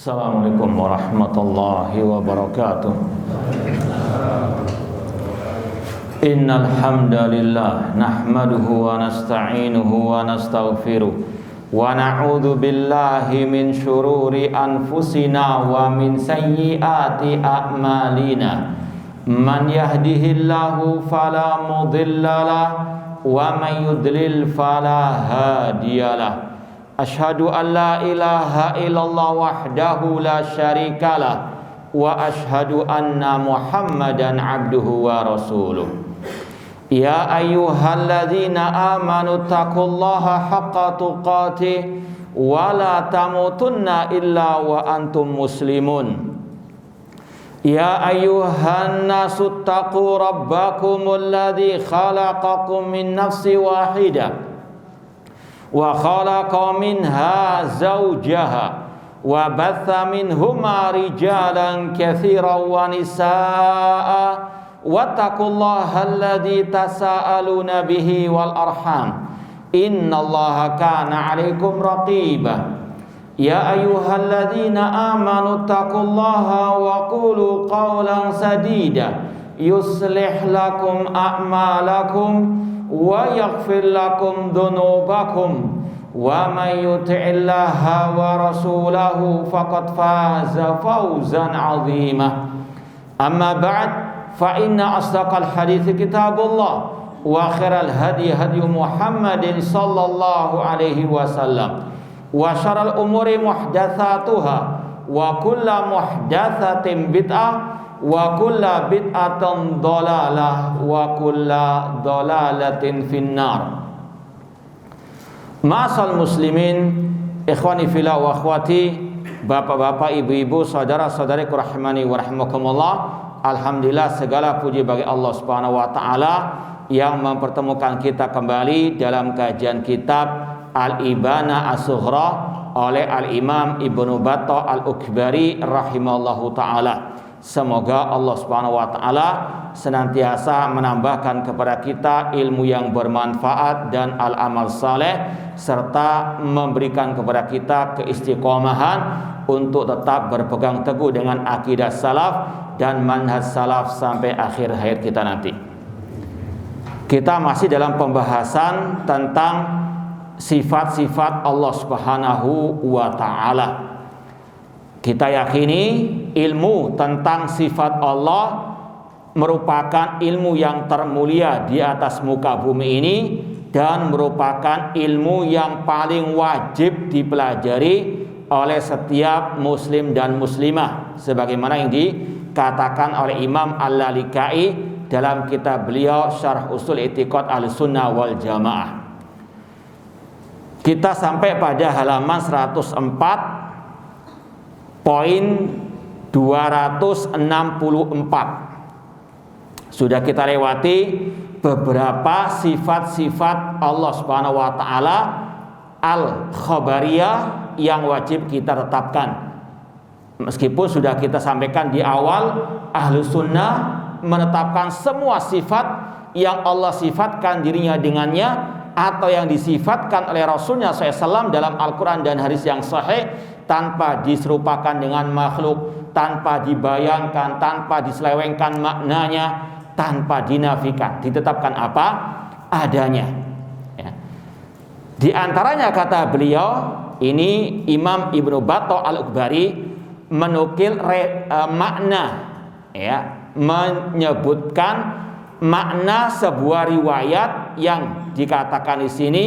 Assalamualaikum warahmatullahi wabarakatuh. Innal hamdalillah nahmaduhu wa nasta'inuhu wa nastaghfiruh wa na'udzu billahi min syururi anfusina wa min sayyiati a'malina. Man yahdihillahu fala mudhillalah wa man yudlil fala hadiyalah. Asyhadu an la ilaha illallah wahdahu la syarikalah wa asyhadu anna Muhammadan abduhu wa rasuluh. Ya ayyuhalladzina amanu taqullaha haqqa tuqatih wa la tamutunna illa wa antum muslimun. Ya ayyuhan nasu taqu rabbakumul ladzi khalaqakum min nafsin wahidah wa khalaqa minha zawjaha wa batha minhuma rijalan katsiran wa nisaa wattaqullaha alladzi tasaaluna bihi wal arham innallaha kana 'alaikum raqiba. Ya ayyuhalladzina amanu taqullaha wa qulu qawlan sadida yuslih lakum a'malakum wa yaghfir lakum dhunubakum wa may yuti'illaha wa rasulahu faqad faza fawzan 'azima. Amma ba'd, fa inna asdaqal hadithi kitabullah wa khairal hadi hadi Muhammadin sallallahu alaihi wasallam wa syarrul umuri muhdatsatuha wa kullu muhdatsatin bid'ah wa kulla bid'atan dhalalah wa kulla dhalalatin finnar. Ma'asal muslimin, ikhwani fillah wa akhwati, bapak-bapak, ibu-ibu, saudara-saudariku rahimani wa rahimakumullah. Alhamdulillah, segala puji bagi Allah Subhanahu wa taala yang mempertemukan kita kembali dalam kajian kitab Al-Ibana As-Sughra oleh Al-Imam Ibnu Battah Al-Ukbari rahimahullahu taala. Semoga Allah Subhanahu wa taala senantiasa menambahkan kepada kita ilmu yang bermanfaat dan al-amal saleh, serta memberikan kepada kita keistiqomahan untuk tetap berpegang teguh dengan akidah salaf dan manhaj salaf sampai akhir hayat kita nanti. Kita masih dalam pembahasan tentang sifat-sifat Allah Subhanahu wa taala. Kita yakini ilmu tentang sifat Allah merupakan ilmu yang termulia di atas muka bumi ini dan merupakan ilmu yang paling wajib dipelajari oleh setiap muslim dan muslimah, sebagaimana yang dikatakan oleh Imam Al-Lalikai dalam kitab beliau Syarh Usul I'tiqad Ahlussunnah wal Jamaah. Kita sampai pada halaman 104 poin 264. Sudah kita lewati beberapa sifat-sifat Allah Subhanahu wa taala al-khabariyah yang wajib kita tetapkan. Meskipun sudah kita sampaikan di awal, Ahlus Sunnah menetapkan semua sifat yang Allah sifatkan dirinya dengannya atau yang disifatkan oleh Rasulnya SAW dalam Al-Quran dan hadis yang sahih, tanpa diserupakan dengan makhluk, tanpa dibayangkan, tanpa diselewengkan maknanya, tanpa dinafikan, ditetapkan apa adanya ya. Di antaranya kata beliau ini, Imam Ibnu Battah Al-Ukbari menukil makna ya, menyebutkan makna sebuah riwayat yang dikatakan di sini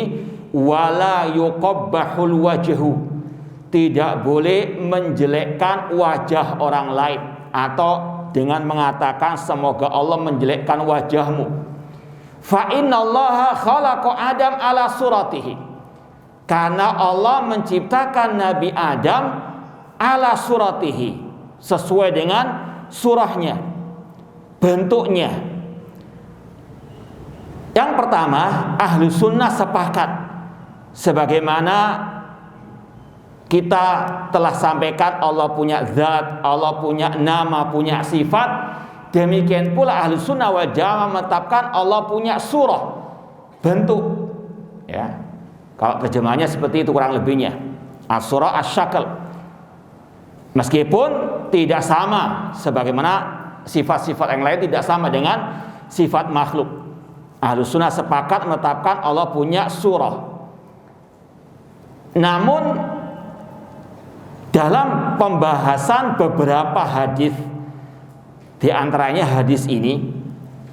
wala yuqabbahul wajhu, tidak boleh menjelekkan wajah orang lain, atau dengan mengatakan semoga Allah menjelekkan wajahmu. Fa innallaha khalaqa Adam ala suratihi, karena Allah menciptakan Nabi Adam ala suratihi, sesuai dengan surahnya, bentuknya. Yang pertama, ahlu sunnah sepakat, sebagaimana kita telah sampaikan, Allah punya zat, Allah punya nama, punya sifat. Demikian pula ahlu sunnah wal jamaah menetapkan Allah punya surah, bentuk ya. Kalau terjemahannya seperti itu kurang lebihnya, as-surah as-syakal. Meskipun tidak sama sebagaimana sifat-sifat yang lain tidak sama dengan sifat makhluk. Ahlus sunnah sepakat menetapkan Allah punya surah. Namun dalam pembahasan beberapa hadis, di antaranya hadis ini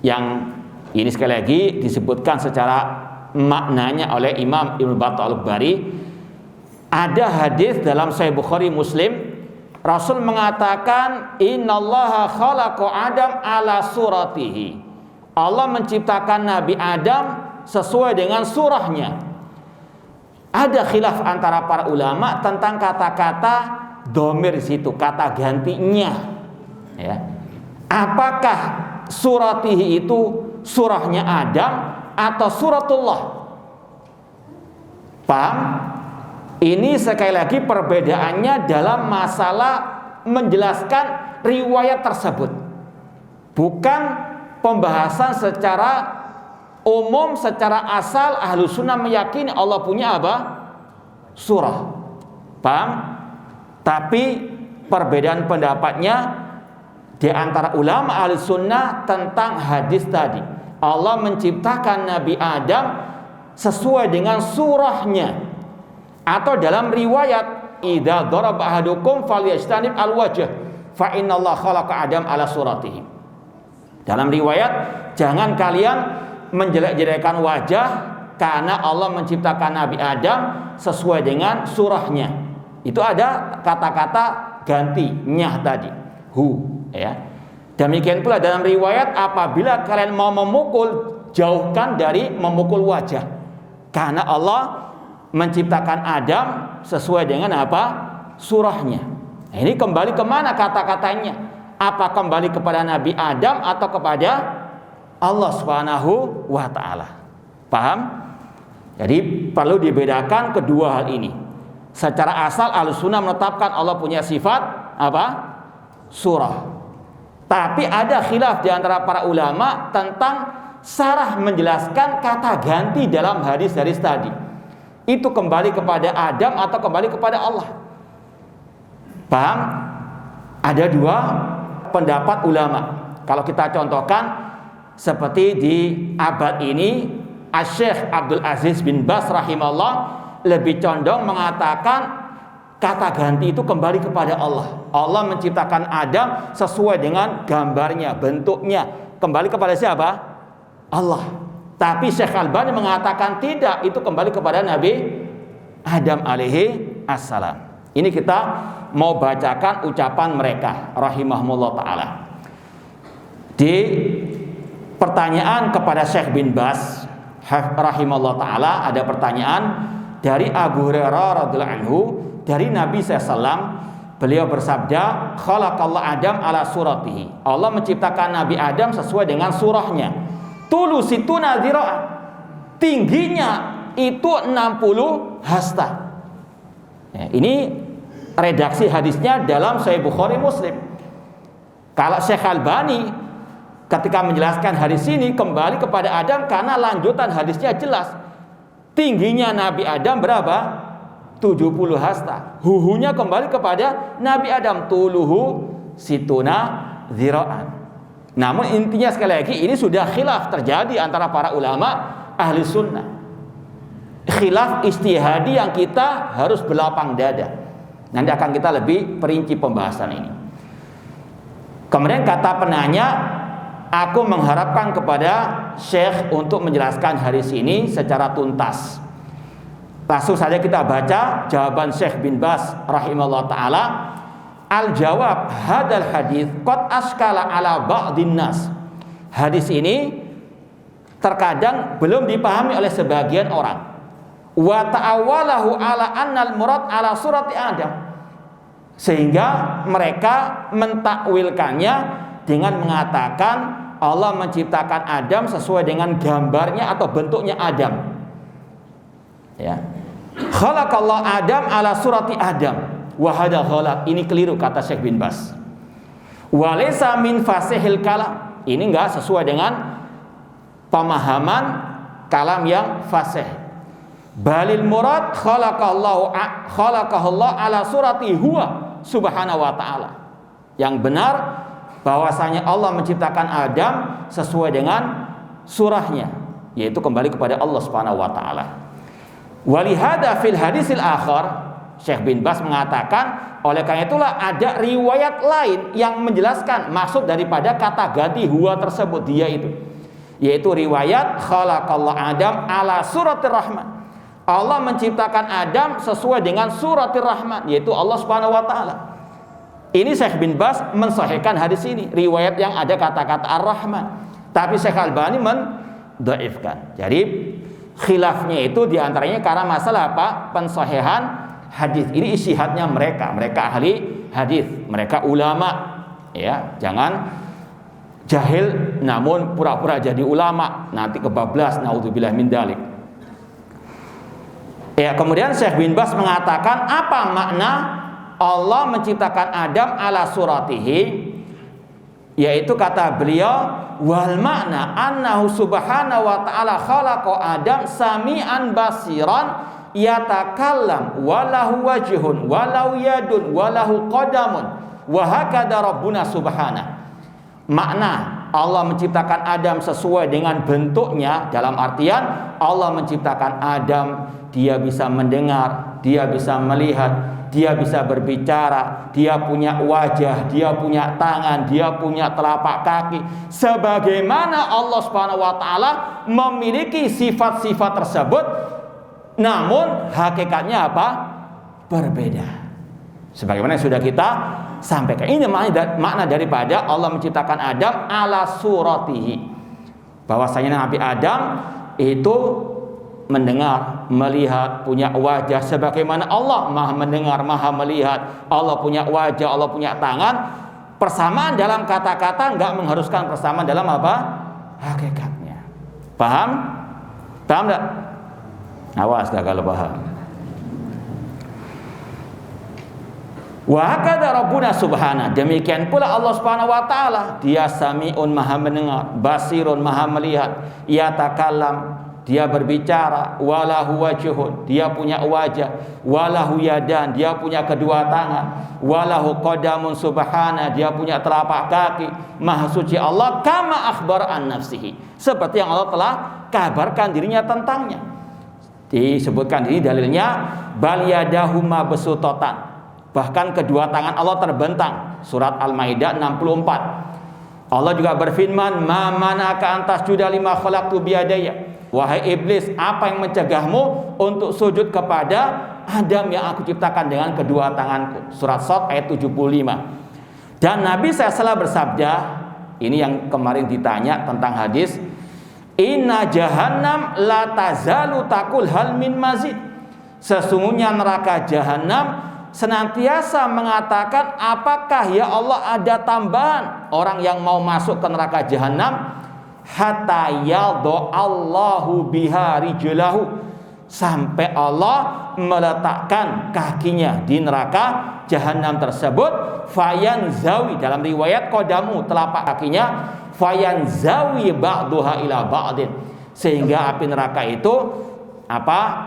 yang ini sekali lagi disebutkan secara maknanya oleh Imam Ibnu Battah Al-Bari, ada hadis dalam Sahih Bukhari Muslim, Rasul mengatakan innallaha khalaqa Adam ala suratihi. Allah menciptakan Nabi Adam sesuai dengan surahnya. Ada khilaf antara para ulama tentang kata-kata domir di situ, kata gantinya. Ya. Apakah suratihi itu surahnya Adam atau suratullah? Paham? Ini sekali lagi perbedaannya dalam masalah menjelaskan riwayat tersebut, bukan pembahasan secara umum, secara asal. Ahlus sunnah meyakini Allah punya apa? Surah. Paham? Tapi perbedaan pendapatnya di antara ulama ahlus sunnah tentang hadis tadi. Allah menciptakan Nabi Adam sesuai dengan surahnya. Atau dalam riwayat idza daraba ahadukum falyajtanib alwajh fa innallaha khalaqa Adam ala suratihi. Dalam riwayat, jangan kalian menjelek-jelekkan wajah karena Allah menciptakan Nabi Adam sesuai dengan surahnya. Itu ada kata-kata gantinya tadi, hu, ya. Demikian pula dalam riwayat, apabila kalian mau memukul, jauhkan dari memukul wajah, karena Allah menciptakan Adam sesuai dengan apa? Surahnya. Nah, ini kembali kemana kata-katanya? Apa kembali kepada Nabi Adam atau kepada Allah Subhanahu wa ta'ala? Paham? Jadi perlu dibedakan kedua hal ini. Secara asal Ahlussunnah menetapkan Allah punya sifat apa? Surah. Tapi ada khilaf di antara para ulama tentang sarah menjelaskan kata ganti dalam hadis-hadis tadi. Itu kembali kepada Adam atau kembali kepada Allah? Paham? Ada dua pendapat ulama. Kalau kita contohkan seperti di abad ini, Asy-Syaikh Abdul Aziz bin Baz rahimahullah lebih condong mengatakan kata ganti itu kembali kepada Allah. Allah menciptakan Adam sesuai dengan gambarnya, bentuknya. Kembali kepada siapa? Allah. Tapi Syekh Albani mengatakan tidak, itu kembali kepada Nabi Adam alaihi assalam. Ini kita mau bacakan ucapan mereka rahimahumullah ta'ala. Di pertanyaan kepada Syekh bin Baz rahimahullah ta'ala, ada pertanyaan dari Abu Hurairah radhiyallahu anhu, dari Nabi SAW. Beliau bersabda, khalaqallahu Adam ala suratihi. Allah menciptakan Nabi Adam sesuai dengan surahnya. Tulu situna dzira'an, tingginya itu 60 hasta. Ya, ini redaksi hadisnya dalam Sahih Bukhari Muslim. Kalau Syekh Albani ketika menjelaskan hadis ini kembali kepada Adam karena lanjutan hadisnya jelas. Tingginya Nabi Adam berapa? 70 hasta. Huhunya kembali kepada Nabi Adam, tuluhu situna dzira'an. Namun intinya sekali lagi ini sudah khilaf terjadi antara para ulama ahli sunnah. Khilaf ijtihadi yang kita harus berlapang dada. Nanti akan kita lebih perinci pembahasan ini. Kemudian kata penanya, aku mengharapkan kepada Syekh untuk menjelaskan hadis ini secara tuntas. Langsung saja kita baca jawaban Syekh bin Baz rahimahullah ta'ala. Al-jawab hadal hadis qad askala ala ba'din nas. Hadis ini terkadang belum dipahami oleh sebagian orang. Wa ta'awalahu ala annal murad ala surati Adam. Sehingga mereka mentakwilkannya dengan mengatakan Allah menciptakan Adam sesuai dengan gambarnya atau bentuknya Adam. Ya. Khalaqallahu Adam ala surati Adam. Wahada ghalat, ini keliru kata Syekh bin Baz. Walaysa min fasihil kalam, ini enggak sesuai dengan pemahaman kalam yang fasih. Balil murad khalaqallahu ala surati huwa Subhanahu wa ta'ala. Yang benar bahwasanya Allah menciptakan Adam sesuai dengan surahnya, yaitu kembali kepada Allah Subhanahu wa ta'ala. Walihada fil hadisil akhar, Syekh bin Baz mengatakan, oleh karena itulah ada riwayat lain yang menjelaskan maksud daripada kata ganti huwa tersebut, dia itu, yaitu riwayat khalaqallahu Adam ala suratir rahman. Allah menciptakan Adam sesuai dengan suratir rahman, yaitu Allah Subhanahu wa ta'ala. Ini Syekh bin Baz mensahihkan hadis ini, riwayat yang ada kata-kata ar-rahman. Tapi Syekh Albani mendhaifkan. Jadi khilafnya itu diantaranya karena masalah apa? Pensahihan hadis. Ini ijtihadnya mereka ahli hadis, mereka ulama. Ya, jangan jahil namun pura-pura jadi ulama, nanti kebablas, naudzubillah min dzalik. Ya, kemudian Syekh bin Baz mengatakan apa makna Allah menciptakan Adam ala suratihi, yaitu kata beliau wal makna annahu subhanahu wa ta'ala khalaqa Adam sami'an basiran yatakallam walahu wajhun walahu yadun walahu qadamun wa hakada rabbuna subhanahu. Makna Allah menciptakan Adam sesuai dengan bentuknya, dalam artian Allah menciptakan Adam, dia bisa mendengar, dia bisa melihat, dia bisa berbicara, dia punya wajah, dia punya tangan, dia punya telapak kaki. Sebagaimana Allah Subhanahu wa ta'ala memiliki sifat-sifat tersebut, namun hakikatnya apa? Berbeda. Sebagaimana yang sudah kita sampaikan. Ini makna daripada Allah menciptakan Adam ala suratihi. Bahwasanya Nabi Adam itu mendengar, melihat, punya wajah sebagaimana Allah Maha mendengar, Maha melihat. Allah punya wajah, Allah punya tangan. Persamaan dalam kata-kata enggak mengharuskan persamaan dalam apa? Hakikatnya. Paham? Paham enggak? Awas dah kalau paham. Wa hakada rabbuna subhanahu, demikian pula Allah Subhanahu wa ta'ala, dia sami'un, maha mendengar, basirun, maha melihat, yatakallam, dia berbicara, walahu wajhun, dia punya wajah, walahu yadan, dia punya kedua tangan, walahu qadamun subhana, dia punya telapak kaki. Maha suci Allah, kama akhbar an nafsihi, seperti yang Allah telah kabarkan dirinya tentangnya. Disebutkan ini dalilnya bal yadahuma besutatan, bahkan kedua tangan Allah terbentang. Surat Al-Maidah 64. Allah juga berfirman, ma manaka antas juda lima khalaqtu biyadaya, wahai iblis, apa yang mencegahmu untuk sujud kepada Adam yang aku ciptakan dengan kedua tanganku. Surat Shad ayat 75. Dan Nabi SAW bersabda, ini yang kemarin ditanya tentang hadis, inna jahannam la tazalu takul hal min mazid, sesungguhnya neraka jahanam senantiasa mengatakan, apakah ya Allah ada tambahan orang yang mau masuk ke neraka jahanam, hatta yadha Allahu biha rijlahu, sampai Allah meletakkan kakinya di neraka jahanam tersebut, fayanzawi, dalam riwayat qadamu, telapak kakinya, fayanzawi ba'duha ila ba'din, sehingga api neraka itu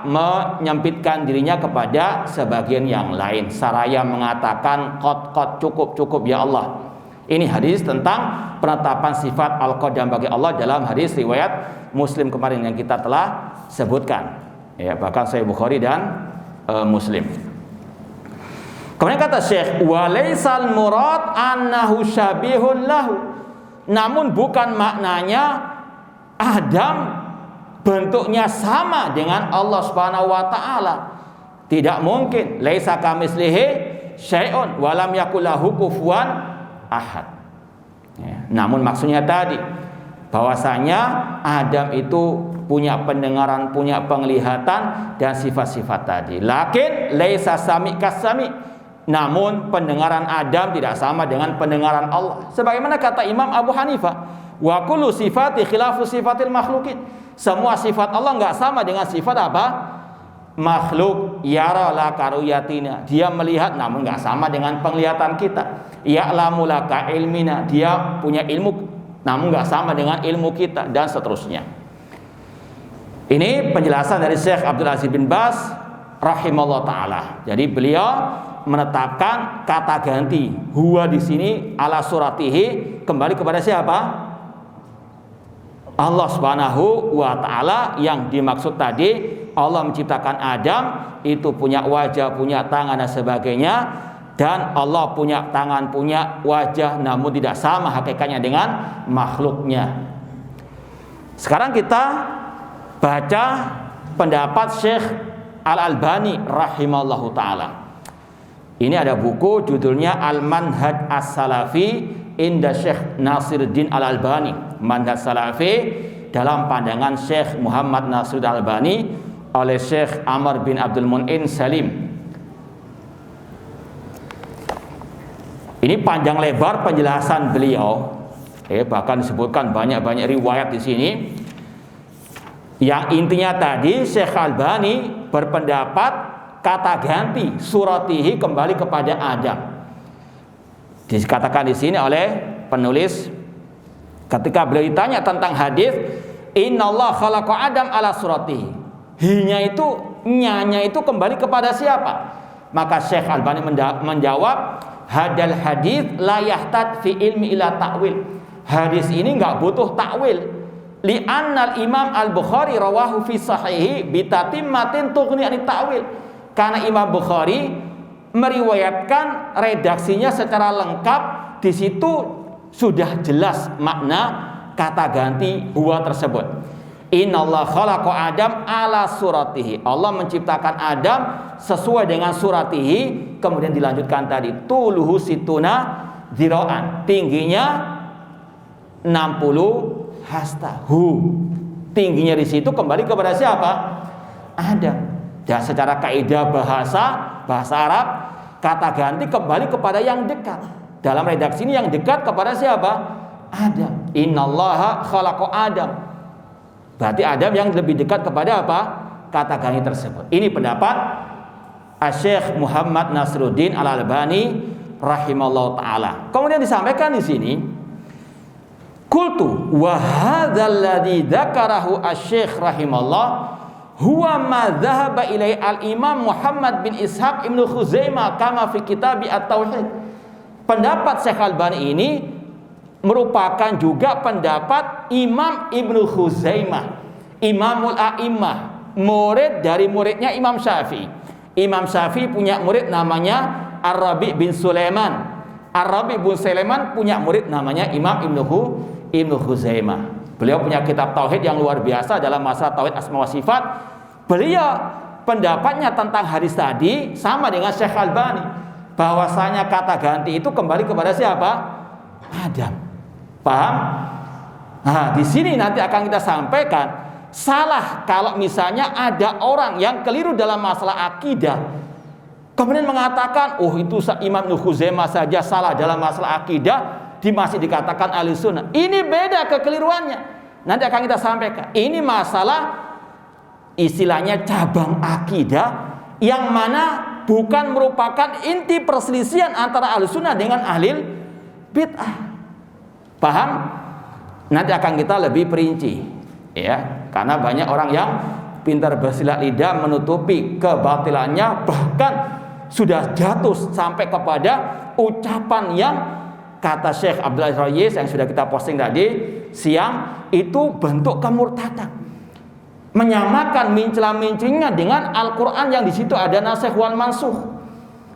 menyempitkan dirinya kepada sebagian yang lain, saraya mengatakan qad cukup ya Allah. Ini hadis tentang penetapan sifat al-qadam bagi Allah dalam hadis riwayat Muslim kemarin yang kita telah sebutkan, ya, bahkan Sahih Bukhari dan Muslim. Kemudian kata Syekh, walaisal murad annahu syabihun lahu, namun bukan maknanya Adam bentuknya sama dengan Allah Subhanahu wa ta'ala. Tidak mungkin. Laisa kamitslihi syai'un wa lam yakul lahu kufuwan ahad. Ya, namun maksudnya tadi bahwasanya Adam itu punya pendengaran, punya penglihatan dan sifat-sifat tadi. Lakin laisa sami kasami, namun pendengaran Adam tidak sama dengan pendengaran Allah. Sebagaimana kata Imam Abu Hanifah, wa kullu sifati khilafu sifatil makhluqin. Semua sifat Allah enggak sama dengan sifat apa? Makhluk. Yara la karuyatina, dia melihat namun enggak sama dengan penglihatan kita. Ya'lamu la ka ilmina, dia punya ilmu namun enggak sama dengan ilmu kita, dan seterusnya. Ini penjelasan dari Syekh Abdul Aziz bin Baz rahimallahu taala. Jadi beliau menetapkan kata ganti huwa di sini ala suratihi kembali kepada siapa? Allah Subhanahu wa taala. Yang dimaksud tadi Allah menciptakan Adam itu punya wajah, punya tangan dan sebagainya, dan Allah punya tangan, punya wajah, namun tidak sama hakikatnya dengan makhluknya. Sekarang kita baca pendapat Syekh Al-Albani rahimallahu taala. Ini ada buku judulnya Al-Manhaj As-Salafi inda Syekh Nasiruddin Al-Albani. Manhaj Salafi dalam pandangan Syekh Muhammad Nasiruddin Al-Albani oleh Syekh Amr bin Abdul Mun'in Salim. Ini panjang lebar penjelasan beliau. Bahkan disebutkan banyak-banyak riwayat di sini. Yang intinya tadi Syekh Al-Albani berpendapat kata ganti suratihi kembali kepada Adam. Dikatakan di sini oleh penulis ketika beliau ditanya tentang hadis innallaha khalaqa Adam ala suratihi. Hinya itu, nyanya itu kembali kepada siapa? Maka Syekh Al-Albani menjawab, hadal hadis la yahtad fi ilmi ila ta'wil. Hadis ini enggak butuh takwil. Li'annal Imam Al-Bukhari rawahu fi sahihi bitatimmatin tughni anit ta'wil. Karena Imam Bukhari meriwayatkan redaksinya secara lengkap, di situ sudah jelas makna kata ganti huwa tersebut. Innallaha khalaqa Adam ala suratihi. Allah menciptakan Adam sesuai dengan suratihi. Kemudian dilanjutkan tadi tuluhu situna dzira'an. Tingginya 60 hasta. Tingginya di situ kembali kepada siapa? Adam. Dan secara kaidah bahasa Arab, kata ganti kembali kepada yang dekat. Dalam redaksi ini yang dekat kepada siapa? Adam. Innallaha khalaqa Adam. Berarti Adam yang lebih dekat kepada apa? Kata ganti tersebut. Ini pendapat Syekh Muhammad Nasiruddin Al-Albani rahimallahu taala. Kemudian disampaikan di sini, qultu wa hadzal ladzi dzakarahu asy-syekh rahimallahu huwa ma dhahaba ilai al-Imam Muhammad bin Ishaq Ibnu Khuzaimah kama fi kitab at-Tauhid. Pendapat Syekh Al-Albani ini merupakan juga pendapat Imam Ibnu Khuzaimah, Imamul A'immah, murid dari muridnya Imam Syafi'i. Imam Syafi'i punya murid namanya Ar-Rabi bin Sulaiman. Ar-Rabi bin Sulaiman punya murid namanya Imam Ibnu Khuzaimah. Beliau punya kitab tauhid yang luar biasa dalam masalah tauhid asma wa sifat. Beliau pendapatnya tentang hadis tadi sama dengan Syekh Al-Albani, bahwasanya kata ganti itu kembali kepada siapa? Adam. Paham? Nah, di sini nanti akan kita sampaikan salah kalau misalnya ada orang yang keliru dalam masalah akidah, kemudian mengatakan, oh itu Imam Ibnu Khuzaimah saja salah dalam masalah akidah, masih dikatakan ahli sunnah. Ini beda kekeliruannya. Nanti akan kita sampaikan. Ini masalah istilahnya cabang akidah yang mana bukan merupakan inti perselisihan antara ahli sunnah dengan ahli bid'ah. Paham? Nanti akan kita lebih perinci, ya. Karena banyak orang yang pintar bersilat lidah menutupi kebatilannya, bahkan sudah jatuh sampai kepada ucapan yang kata Syekh Abdul Aziz Rayis yang sudah kita posting tadi siang, itu bentuk kemurtadan, menyamakan mincela-mincingnya dengan Al-Quran yang di situ ada nasikh wal mansukh.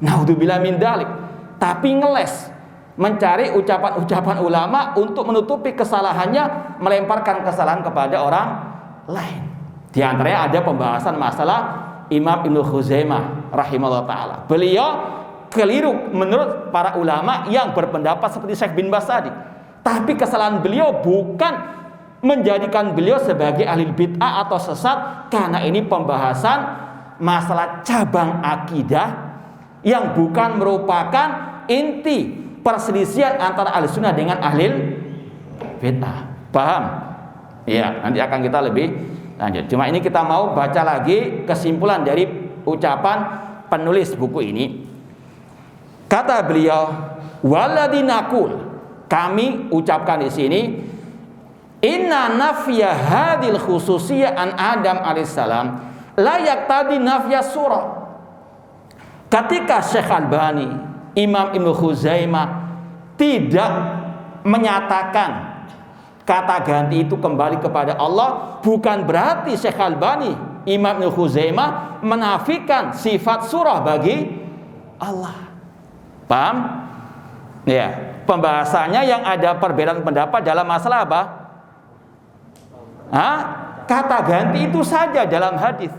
Naudzubillah min dzalik. Tapi ngeles, mencari ucapan-ucapan ulama untuk menutupi kesalahannya, melemparkan kesalahan kepada orang lain. Di antaranya ada pembahasan masalah Imam Ibnu Khuzaimah rahimahullah ta'ala. Beliau keliru menurut para ulama yang berpendapat seperti Syekh bin Baz tadi. Tapi kesalahan beliau bukan menjadikan beliau sebagai ahli bid'ah atau sesat, karena ini pembahasan masalah cabang akidah yang bukan merupakan inti perselisihan antara ahli sunnah dengan ahli bid'ah. Paham? Ya, nanti akan kita lebih lanjut. Cuma ini kita mau baca lagi kesimpulan dari ucapan penulis buku ini. Kata beliau, waladhi naqul, kami ucapkan di sini, inna nafya hadil khususiyah an Adam alaihissalam la yaqtadi nafya surah. Ketika Syekh Albani, Imam Ibnu Khuzaimah tidak menyatakan kata ganti itu kembali kepada Allah, bukan berarti Syekh Albani, Imam Ibnu Khuzaimah menafikan sifat surah bagi Allah. Paham? Ya, pembahasannya yang ada perbedaan pendapat dalam masalah apa? Kata ganti itu saja dalam hadis.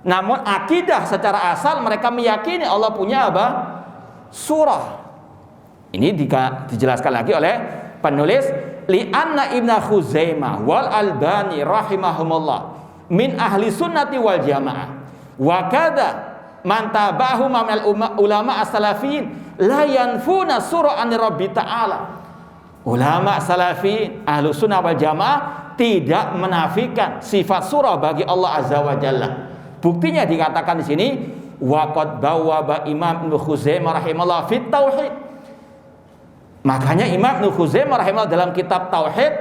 Namun akidah secara asal mereka meyakini Allah punya apa? Surah. Ini dijelaskan lagi oleh penulis, li'anna Ibnu Khuzaimah wal Albani rahimahumullah min ahli sunnati wal jamaah wa kadza man tabahu minal ulama as-salafiyin la yanfuna surah an rabbi ta'ala. Ulama salafiyin ahli sunnah wal jamaah tidak menafikan sifat surah bagi Allah azza wa jalla. Buktinya dikatakan di sini waqad bawwaba Imam Ibnu Khuzaimah rahimahullah fit tauhid. Makanya Imam Ibnu Khuzaimah rahimahullah dalam kitab tauhid,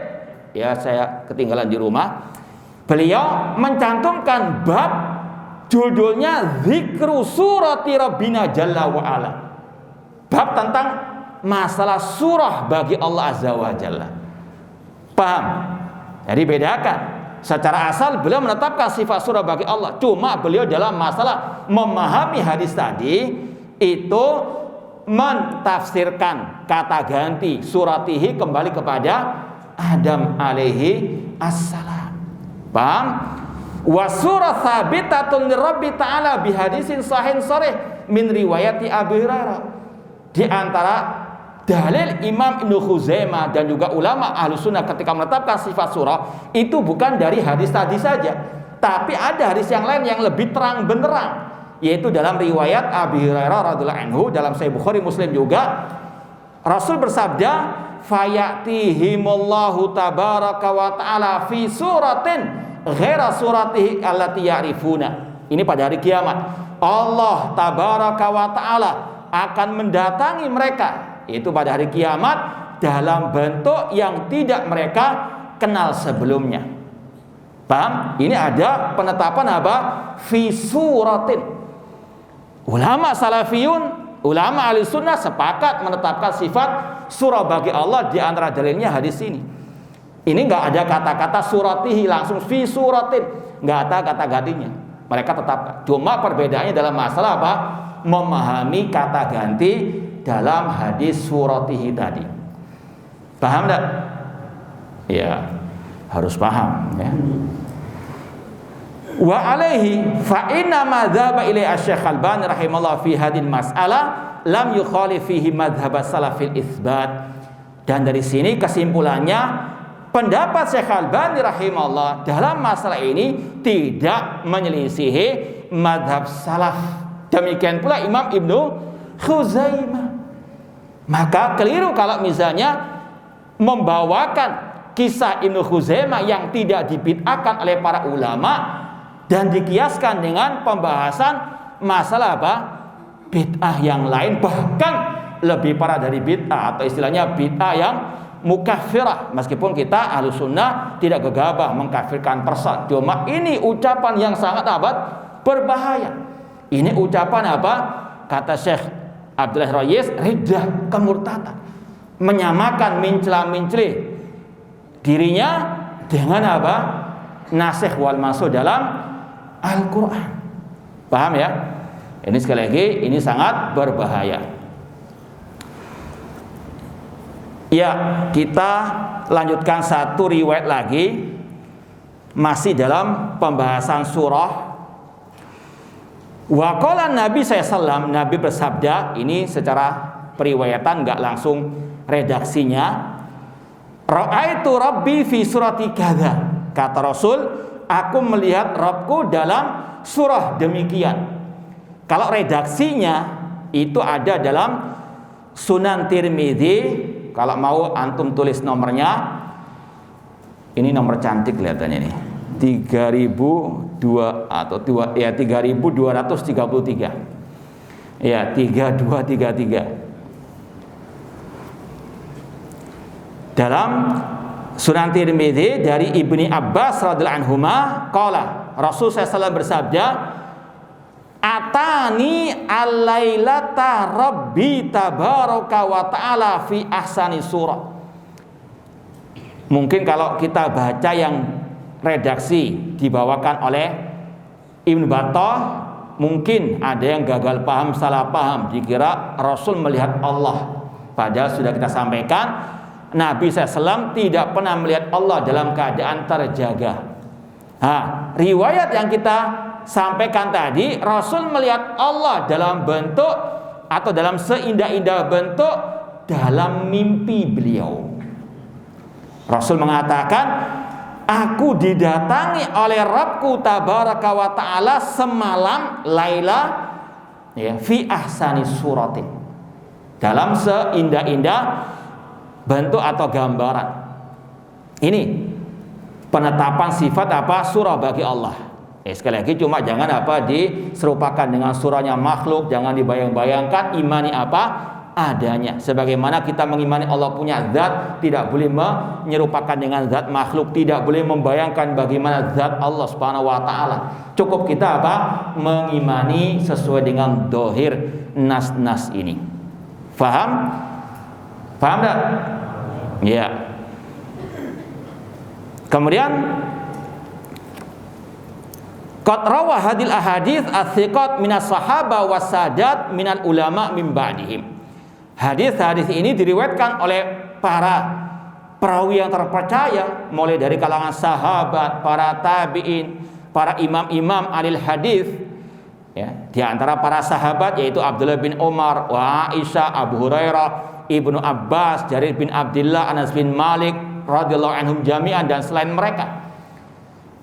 ya saya ketinggalan di rumah, beliau mencantumkan bab judulnya Zikru surati Rabbina Jalla wa Ala. Bab tentang masalah surah bagi Allah azza wa jalla. Paham? Jadi bedakan. Secara asal beliau menetapkan sifat surah bagi Allah. Cuma beliau dalam masalah memahami hadis tadi itu mentafsirkan kata ganti suratihi kembali kepada Adam alaihi assalam. Paham? Wa surah tsabitatun lirabbi ta'ala bihadisin sahihin sharih min riwayati Abu Hurairah. Di antara dalil Imam Ibnu Khuzaimah dan juga ulama ahlu sunnah ketika menetapkan sifat surah itu bukan dari hadis tadi saja, tapi ada hadis yang lain yang lebih terang benderang, yaitu dalam riwayat Abu Hurairah radhiyallahu anhu dalam Sahih Bukhari Muslim juga. Rasul bersabda, fayatihimullahu tabaraka wa ta'ala fi suratin ghaira suratihi allati ya'rifuna. Ini pada hari kiamat Allah tabaraka wa ta'ala akan mendatangi mereka, itu pada hari kiamat dalam bentuk yang tidak mereka kenal sebelumnya. Paham? Ini ada penetapan apa? Fi suratin. Ulama salafiyun, ulama ahli sunnah sepakat menetapkan sifat surah bagi Allah. Di antara dalilnya hadis ini. Ini enggak ada kata-kata suratihi, langsung fi suratin, enggak ada kata gantinya. Mereka tetapkan. Cuma perbedaannya dalam masalah apa? Memahami kata ganti dalam hadis suratihi tadi. Paham tak? Ya, harus paham ya. Wa alaihi fa inna ma dzaba ilai asy-Syaikh Albani rahimahullah fi hadhihi mas'alah lam yukhalif fihi madhhab salafil itsbat. Dan dari sini kesimpulannya pendapat Syekh Albani rahimahullah dalam masalah ini tidak menyelisihi madhab salaf. Demikian pula Imam Ibnu Khuzaimah. Maka keliru kalau misalnya membawakan kisah Ibnu Khuzaimah yang tidak dibid'ahkan oleh para ulama dan dikiaskan dengan pembahasan masalah apa? Bid'ah yang lain, bahkan lebih parah dari bid'ah, atau istilahnya bid'ah yang mukaffirah. Meskipun kita ahlu sunnah tidak gegabah mengkafirkan person, cuma ini ucapan yang sangat berbahaya. Ini ucapan apa? Kata Syekh Abdullah Rayis, riddah, kemurtadan, menyamakan mencela-mencela dirinya dengan apa? Nasikh wal mansukh dalam Al-Quran. Paham ya? Ini sekali lagi, ini sangat berbahaya. Ya, kita lanjutkan satu riwayat lagi, masih dalam pembahasan surah. Wa qala Nabi SAW, Nabi bersabda, ini secara periwayatan, enggak langsung redaksinya. Ra'aitu Rabbi fi surati kadza. Kata Rasul, aku melihat Rabbku dalam surah demikian. Kalau redaksinya itu ada dalam Sunan Tirmidzi. Kalau mau antum tulis nomornya. Ini nomor cantik kelihatannya nih. 3002 atau 3233. Ya, 3233. Dalam Sunan Tirmidzi dari Ibni Abbas radhiyallahu anhuma qala, Rasul SAW bersabda, Atani al-lailata rabbi tabaraka wa ta'ala fi ahsani surah. Mungkin kalau kita baca yang redaksi dibawakan oleh Ibn Battah, mungkin ada yang gagal paham, salah paham, dikira Rasul melihat Allah. Padahal sudah kita sampaikan, Nabi SAW tidak pernah melihat Allah dalam keadaan terjaga. Riwayat yang kita sampaikan tadi, Rasul melihat Allah dalam bentuk atau dalam seindah-indah bentuk dalam mimpi beliau. Rasul mengatakan, aku didatangi oleh Rabbku tabaraka wa ta'ala semalam laila fi ahsani suratin, dalam seindah-indah bentuk atau gambaran. Ini penetapan sifat surah bagi Allah. Sekali lagi, cuma jangan diserupakan dengan surahnya makhluk, jangan dibayang-bayangkan, imani adanya. Sebagaimana kita mengimani Allah punya zat, tidak boleh menyerupakan dengan zat makhluk, tidak boleh membayangkan bagaimana zat Allah Subhanahu wa taala. Cukup kita mengimani sesuai dengan dohir nas-nas ini. Faham? Paham tak? Ya. Kemudian qad rawa hadil ahadits as-siqat minas sahaba was-sadat minal ulama min ba'dihim. Hadis-hadis ini diriwayatkan oleh para perawi yang terpercaya, mulai dari kalangan sahabat, para tabi'in, para imam-imam alil hadis. Di antara para sahabat yaitu Abdullah bin Umar, wa Aisyah, Abu Hurairah, Ibnu Abbas, Jarir bin Abdullah, Anas bin Malik radhiyallahu anhum jami'an, dan selain mereka.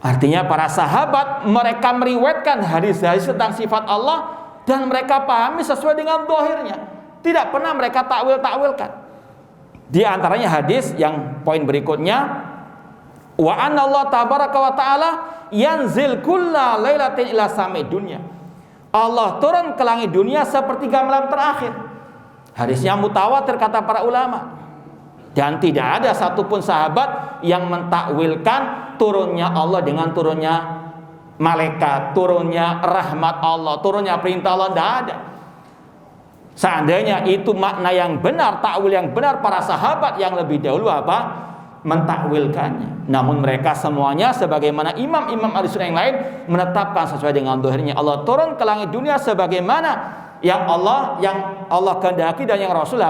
Artinya para sahabat mereka meriwayatkan hadis-hadis tentang sifat Allah dan mereka pahami sesuai dengan zahirnya. Tidak pernah mereka takwil-takwilkan. Di antaranya hadis yang poin berikutnya, wa anna Allah tabaraka wa ta'ala yanzil kulla lailatin ila samai dunya. Allah turun ke langit dunia sepertiga malam terakhir. Hadisnya mutawatir kata para ulama. Dan tidak ada satupun sahabat yang mentakwilkan turunnya Allah dengan turunnya malaikat, turunnya rahmat Allah, turunnya perintah Allah. Tidak ada. Seandainya itu makna yang benar, takwil yang benar, para sahabat yang lebih dahulu mentakwilkannya. Namun mereka semuanya sebagaimana imam-imam ahli sunnah yang lain menetapkan sesuai dengan dohirnya. Allah turun ke langit dunia sebagaimana yang Allah kehendaki dan yang Rasul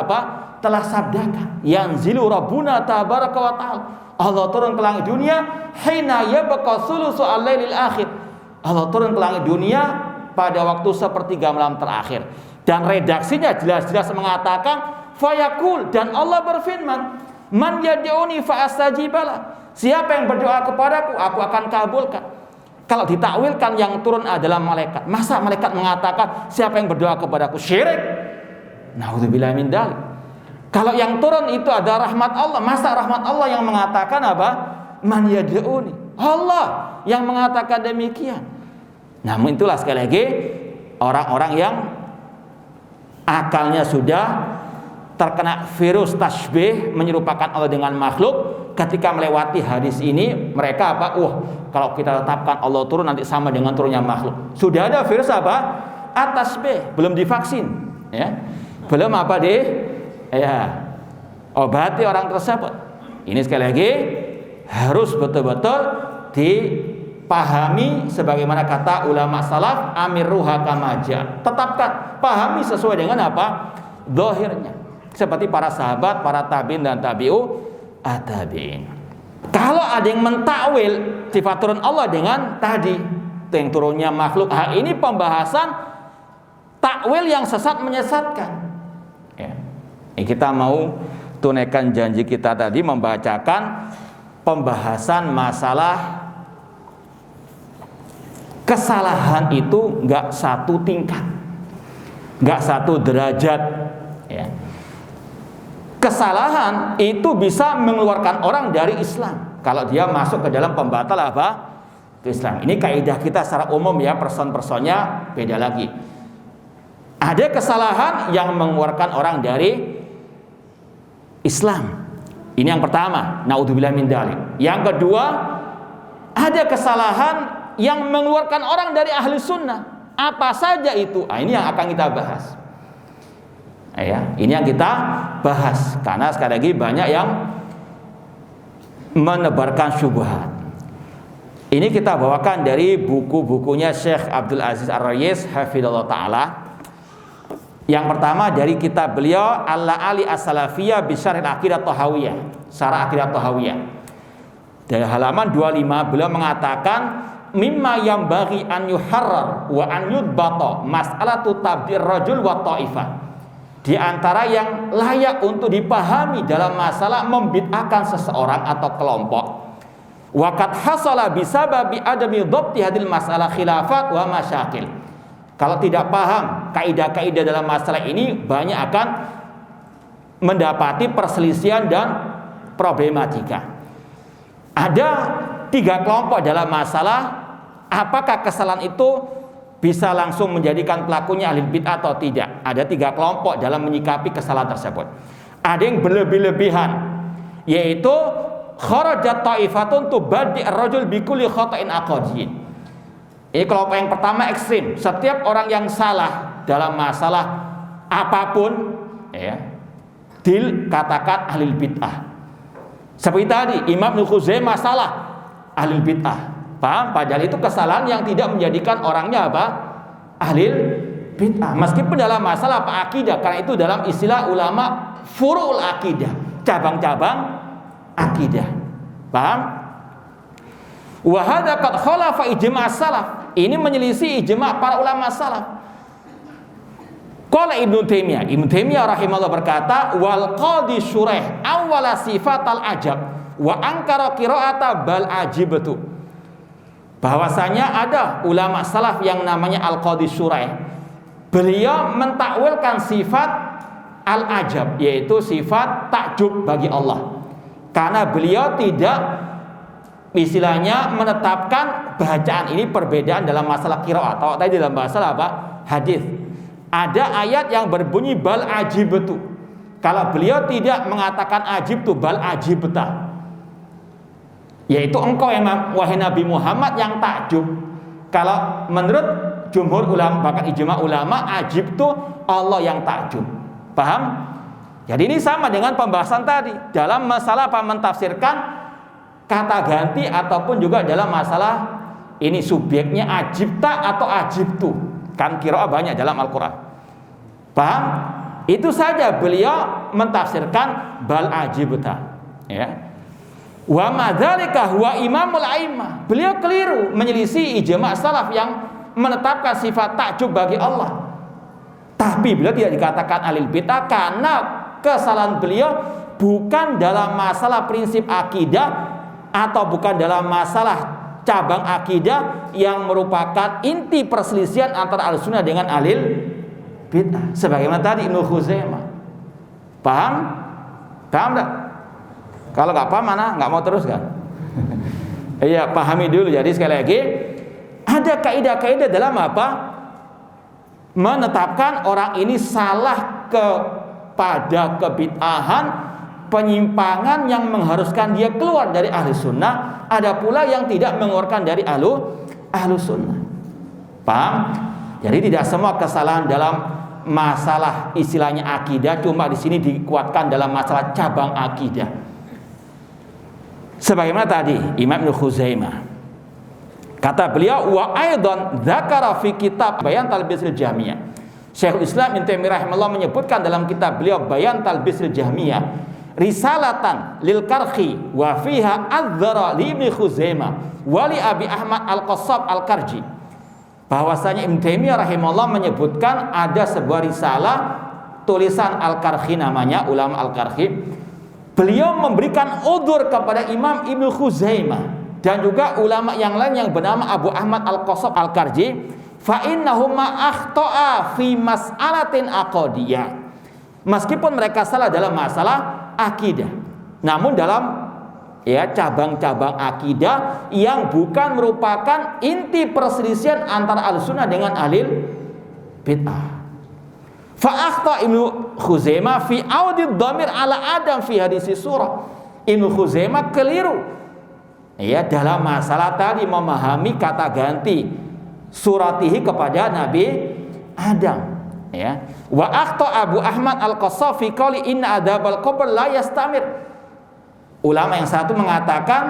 telah sabdakan. Yanzilu Rabbuna tabaraka wa ta'ala. Allah turun ke langit dunia hina yabqa thulutsu al-lailil akhir. Allah turun ke langit dunia pada waktu sepertiga malam terakhir. Dan redaksinya jelas-jelas mengatakan fayaqul, dan Allah berfirman, man yad'uni fa astajibala. Siapa yang berdoa kepadaku, aku akan kabulkan. Kalau ditakwilkan yang turun adalah malaikat, masa malaikat mengatakan siapa yang berdoa kepadaku? Syirik. Naudzubillah min dzalik. Kalau yang turun itu adalah rahmat Allah, masa rahmat Allah yang mengatakan man yad'uni? Allah yang mengatakan demikian. Namun itulah sekali lagi orang-orang yang akalnya sudah terkena virus tasbih, menyerupakan Allah dengan makhluk. Ketika melewati hadis ini, mereka kalau kita tetapkan Allah turun nanti sama dengan turunnya makhluk. Sudah ada virus tasbih, belum divaksin, belum obati orang tersebut. Ini sekali lagi harus betul-betul dipahami sebagaimana kata ulama salaf, amiruha kamaja. Tetapkan, pahami sesuai dengan zahirnya. Seperti para sahabat, para tabi'in dan tabi'in. Kalau ada yang mentakwil sifat turun Allah dengan tadi yang turunnya makhluk, ini pembahasan takwil yang sesat menyesatkan. Kita mau tunaikan janji kita tadi membacakan pembahasan masalah kesalahan itu nggak satu tingkat, nggak satu derajat. Kesalahan itu bisa mengeluarkan orang dari Islam kalau dia masuk ke dalam pembatal ke Islam. Ini kaidah kita secara umum, person-personnya beda lagi. Ada kesalahan yang mengeluarkan orang dari Islam. Ini yang pertama, naudzubillah min dzalik. Yang kedua, ada kesalahan yang mengeluarkan orang dari ahli sunnah. Apa saja itu? Ini yang akan kita bahas. Ya, ini yang kita bahas karena sekali lagi banyak yang menebarkan syubhat. Ini kita bawakan dari buku-bukunya Syekh Abdul Aziz Ar-Rayis hafizallahu taala. Yang pertama dari kitab beliau Al-La'ali As-Salafiyah bi Syarh Aqidah Thahawiyah, Syarah Aqidah Thahawiyah. Dari halaman 25 beliau mengatakan mimma yang bagi an yuharrar wa an yudbata mas'alatu tabdir rajul wa ta'ifah. Di antara yang layak untuk dipahami dalam masalah membid'ahkan seseorang atau kelompok. Wa qad hasala bisababi adami dhabti hadil masalah khilafat wa masyakil. Kalau tidak paham kaidah-kaidah dalam masalah ini, banyak akan mendapati perselisihan dan problematika. Ada 3 kelompok dalam masalah, apakah kesalahan itu bisa langsung menjadikan pelakunya ahli bid'ah atau tidak. Ada 3 kelompok dalam menyikapi kesalahan tersebut. Ada yang berlebih-lebihan, yaitu kharajat ta'ifatun tubaddi ar-rajul bi kulli khata'in aqdiyyin. Ini kelompok yang pertama ekstrim. Setiap orang yang salah dalam masalah apapun, ya, dikatakan ahli bid'ah. Seperti tadi Imam Ibnu Khuzaimah salah, ahli bid'ah. Paham? Padahal itu kesalahan yang tidak menjadikan orangnya apa? Ahli bid'ah. Meskipun dalam masalah apa akidah, karena itu dalam istilah ulama furu'ul akidah, cabang-cabang akidah. Paham? Wa hadza qad khalafa ijma' salaf. Ini menyelisih ijma' para ulama salaf. Qala Ibnu Taimiyah rahimahullah berkata, wal qadi Syuraih awwala sifatal ajab wa ankara qira'ata bal ajibtu. Bahwasanya ada ulama salaf yang namanya Al-Qadi Syuraih. Beliau mentakwilkan sifat al-ajab, yaitu sifat takjub bagi Allah. Karena beliau tidak istilahnya menetapkan bacaan ini perbedaan dalam masalah qiraat atau tadi dalam masalah apa? Hadis. Ada ayat yang berbunyi bal ajibtu. Kalau beliau tidak mengatakan ajibtu bal ajibta, yaitu engkau yang wahai Nabi Muhammad yang takjub. Kalau menurut jumhur ulama bahkan ijma ulama ajibtu Allah yang takjub. Paham? Jadi ini sama dengan pembahasan tadi dalam masalah apa mentafsirkan kata ganti ataupun juga dalam masalah ini subjeknya ajibta atau ajibtu. Kan qiraah banyak dalam Al-Qur'an. Paham? Itu saja beliau mentafsirkan bal ajibta, ya. Wa madzalika huwa imamul a'immah. Beliau keliru menyelisih ijma' salaf yang menetapkan sifat takjub bagi Allah. Tapi beliau tidak dikatakan ahli bid'ah karena kesalahan beliau bukan dalam masalah prinsip akidah atau bukan dalam masalah cabang akidah yang merupakan inti perselisihan antara Ahlussunnah dengan ahli bid'ah. Sebagaimana tadi Ibnu Khuzaimah. Paham? Paham enggak? Kalau nggak paham mana nggak mau terus kan? Iya, pahami dulu. Jadi sekali lagi ada kaidah-kaidah dalam apa? Menetapkan orang ini salah kepada kebid'ahan, penyimpangan yang mengharuskan dia keluar dari ahli sunnah. Ada pula yang tidak mengeluarkan dari ahlu sunnah. Paham? Jadi tidak semua kesalahan dalam masalah istilahnya akidah cuma di sini dikuatkan dalam masalah cabang akidah. Sebagaimana tadi Imam Ibnu Khuzaimah, kata beliau wa aidan dzakara fi kitab Bayan Talbisil Jahmiyah. Syekhul Islam Ibnu Taimiyah rahimahullah menyebutkan dalam kitab beliau Bayan Talbisil Jahmiyah risalatan lil Karhi wa fiha adzara li Ibnu Khuzaimah wa li Abi Ahmad Al-Qassab Al-Karji. Bahwasanya Ibnu Taimiyah rahimahullah menyebutkan ada sebuah risalah tulisan Al-Karhi namanya, ulama Al-Karhi. Beliau memberikan udzur kepada Imam Ibnu Khuzaimah dan juga ulama yang lain yang bernama Abu Ahmad Al-Qassab Al-Karji, fa innahuma akhta'a fi mas'alatin aqdiyah. Meskipun mereka salah dalam masalah akidah, namun dalam cabang-cabang akidah yang bukan merupakan inti perselisihan antara Ahlussunnah dengan ahli bid'ah. Fa akhta Ibnu Khuzaimah fi audid dhamir ala Adam fi hadis surah. Ibnu Khuzaimah keliru dalam masalah tadi memahami kata ganti suratihi kepada Nabi Adam. Ya. Wa akhta Abu Ahmad Al-Qassafi qali inna adzabal qabr la yastamir. Ulama yang satu mengatakan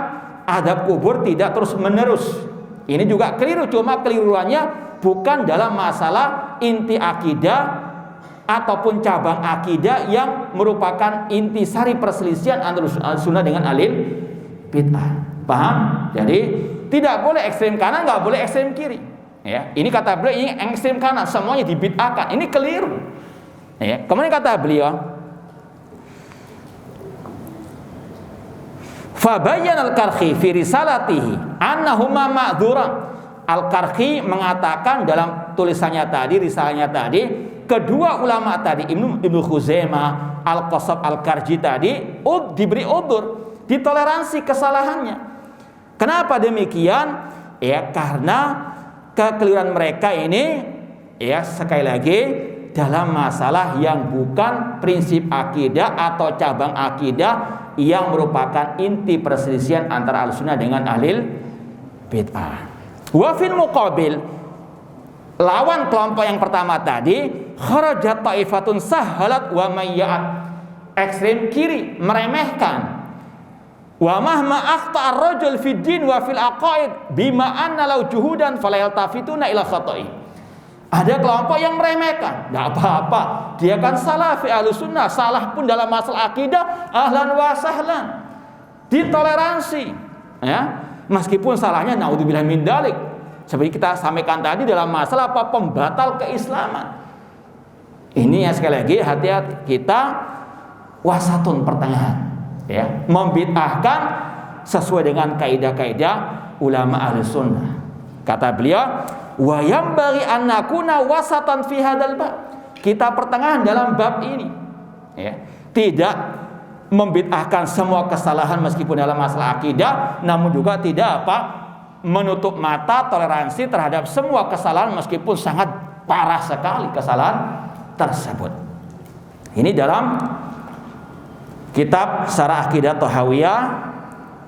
adab kubur tidak terus menerus. Ini juga keliru, cuma keliruannya bukan dalam masalah inti akidah ataupun cabang akidah yang merupakan intisari perselisihan antara sunnah dengan alil bid'ah. Paham? Jadi tidak boleh ekstrem kanan, nggak boleh ekstrem kiri. Ya, ini kata beliau, ini ekstrem kanan, semuanya dibid'ahkan. Ini keliru. Ya, kemudian kata beliau, Fabayyan al-Karhi fi risalatihi annahuma ma'dzuran. Al-Karhi mengatakan dalam tulisannya tadi, risalahnya tadi, kedua ulama tadi, Ibnu Khuzaimah, Al-Qassab, Al-Karji tadi diberi udzur, ditoleransi kesalahannya. Kenapa demikian? Ya, karena kekeliruan mereka ini, ya, sekali lagi dalam masalah yang bukan prinsip akidah atau cabang akidah yang merupakan inti perselisihan antara Ahlussunnah dengan ahlul bid'ah. Wa fil muqabil, lawan kelompok yang pertama tadi, kharajat ta'ifatun sahalat wa mayya'at, ekstrem kiri, meremehkan. Wa mahma akhta ar-rajul fid din wa fil aqaid bima anna law juhudan fala yaltafituna ila khata'i. Ada kelompok yang meremehkan, enggak apa-apa, dia kan salafi Ahlussunnah, salah pun dalam masalah akidah ahlan wa sahlan, ditoleransi, ya, meskipun salahnya naudzubillah min dzalik, seperti kita sampaikan tadi dalam masalah apa, pembatal keislaman. Ini ya, sekali lagi hati-hati, kita wasatun, pertengahan, ya, membid'ahkan sesuai dengan kaidah-kaidah ulama Ahlussunnah. Kata beliau, wa yambaghi an nakuna wasatan fi hadzal bab. Kita pertengahan dalam bab ini, ya. Tidak membid'ahkan semua kesalahan meskipun dalam masalah akidah, namun juga tidak menutup mata toleransi terhadap semua kesalahan meskipun sangat parah sekali kesalahan tersebut. Ini dalam kitab Syarah Aqidah Thahawiyah.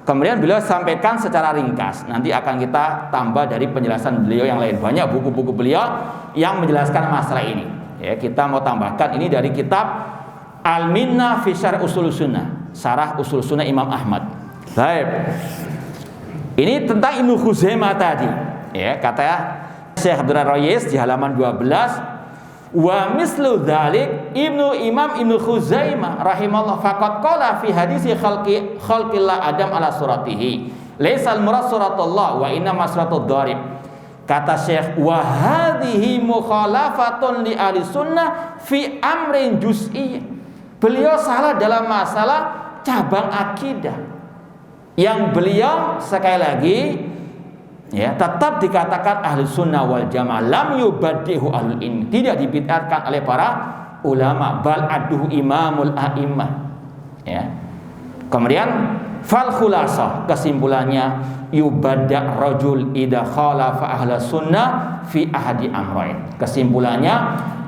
Kemudian beliau sampaikan secara ringkas. Nanti akan kita tambah dari penjelasan beliau yang lain. Banyak buku-buku beliau yang menjelaskan masalah ini. Ya, kita mau tambahkan ini dari kitab Al-Minnah fi Syarh Ushul Sunnah, Syarah Ushul Sunnah Imam Ahmad. Baik. Ini tentang Ibnu Khuzaimah tadi. Ya, kata Syekh Abdul Rayis di halaman 12. Wa mislu dzalik Imam Ibnu Khuzaimah rahimallahu faqad qala fi hadisi khalqillah Adam ala suratihi laisal murad suratullah wa inna masratud dharib. Kata Syekh, wa hadhihi mukhalafatun li ahli sunnah fi amrin juz'i. Beliau salah dalam masalah cabang akidah yang beliau sekali lagi, ya, tetap dikatakan ahli sunnah wal jamaah, lam yubaddihu ahlul ilmi, tidak dibid'atkan oleh para ulama, bal aduhu imamul a'immah, ya. Kemudian fal khulasah, kesimpulannya, yubadda' rajul idza khalafa ahla sunnah fi ahadi amrain. Kesimpulannya,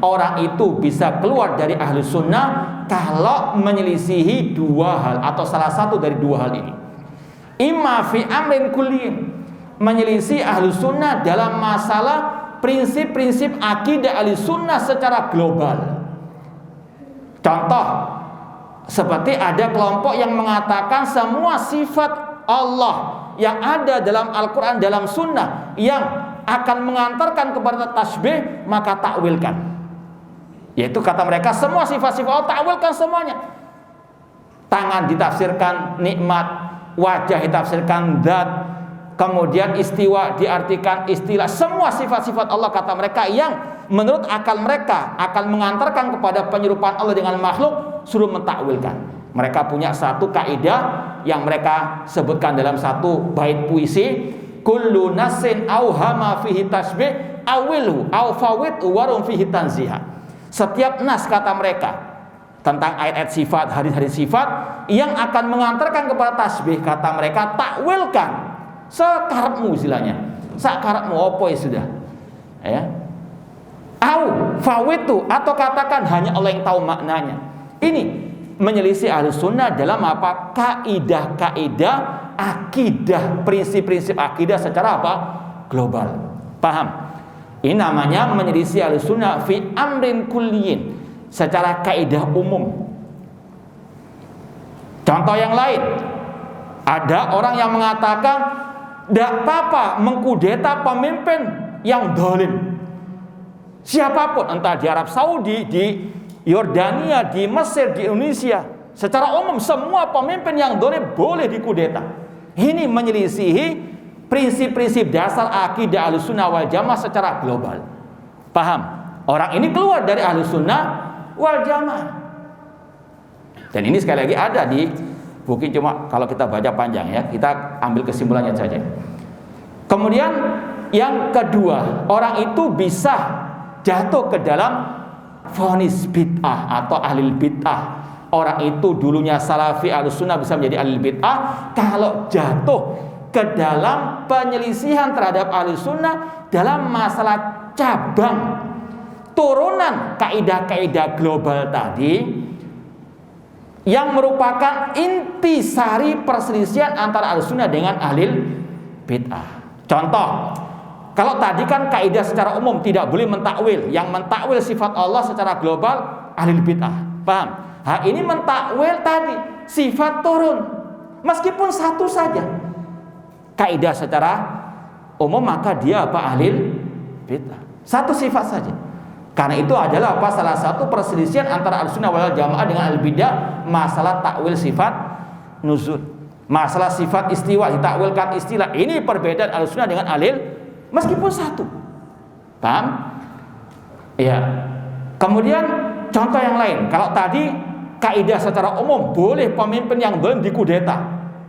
orang itu bisa keluar dari ahli sunnah kalau menyelisihi dua hal atau salah satu dari dua hal ini. Imma fi amrin kullin, menyelisih ahli sunnah dalam masalah prinsip-prinsip akidah ahli sunnah secara global. Contoh, seperti ada kelompok yang mengatakan semua sifat Allah yang ada dalam Al-Quran, dalam sunnah yang akan mengantarkan kepada tasbih, maka takwilkan. Yaitu kata mereka semua sifat-sifat Allah takwilkan semuanya. Tangan ditafsirkan nikmat, wajah ditafsirkan zat, kemudian istiwa diartikan istilah, semua sifat-sifat Allah kata mereka yang menurut akal mereka akan mengantarkan kepada penyerupaan Allah dengan makhluk, suruh mentakwilkan. Mereka punya satu kaidah yang mereka sebutkan dalam satu bait puisi, kullu nasin auhama fihi tasbih awilhu au fawid warum fihi tanziha. Setiap nas kata mereka tentang ayat-ayat sifat, hadis-hadis sifat yang akan mengantarkan kepada tasbih, kata mereka takwilkan sekarepmu, istilahnya sakarepmu opo ya sudah, ya, au fawitu, atau katakan hanya Allah yang tahu maknanya. Ini menyelisih ahli sunnah dalam apa? Kaidah-kaidah akidah, prinsip-prinsip akidah secara apa? Global. Paham? Ini namanya menyelisih Ahlussunnah fi amrin kulliyin, secara kaidah umum. Contoh yang lain, ada orang yang mengatakan tidak apa-apa mengkudeta pemimpin yang zalim, siapapun, entah di Arab Saudi, di Yordania, di Mesir, di Indonesia, secara umum semua pemimpin yang zalim boleh dikudeta. Ini menyelisihi prinsip-prinsip dasar akidah Ahlussunnah wal Jamaah secara global. Paham? Orang ini keluar dari Ahlussunnah wal Jamaah. Dan ini sekali lagi ada di buku, cuma kalau kita baca panjang ya, kita ambil kesimpulannya saja. Kemudian yang kedua, orang itu bisa jatuh ke dalam vonis bid'ah atau ahli bid'ah. Orang itu dulunya salafi Ahlussunnah bisa menjadi ahli bid'ah kalau jatuh ke dalam penyelisihan terhadap Ahlussunnah dalam masalah cabang turunan kaidah-kaidah global tadi, yang merupakan intisari perselisihan antara Ahlussunnah dengan ahli bid'ah. Contoh, kalau tadi kan kaidah secara umum tidak boleh mentakwil, yang mentakwil sifat Allah secara global ahli bid'ah. Paham? Nah, ini mentakwil tadi sifat turun, meskipun satu saja kaidah secara umum, maka dia apa? Ahli bid'ah. Satu sifat saja. Karena itu adalah apa? Salah satu perselisihan antara Ahlussunnah wal Jamaah dengan al-bidah, masalah takwil sifat nuzul, masalah sifat istiwa, ditakwilkan istilah. Ini perbedaan Ahlussunnah dengan alil, meskipun satu. Paham? Ya. Kemudian contoh yang lain, kalau tadi kaidah secara umum boleh pemimpin yang belum dikudeta,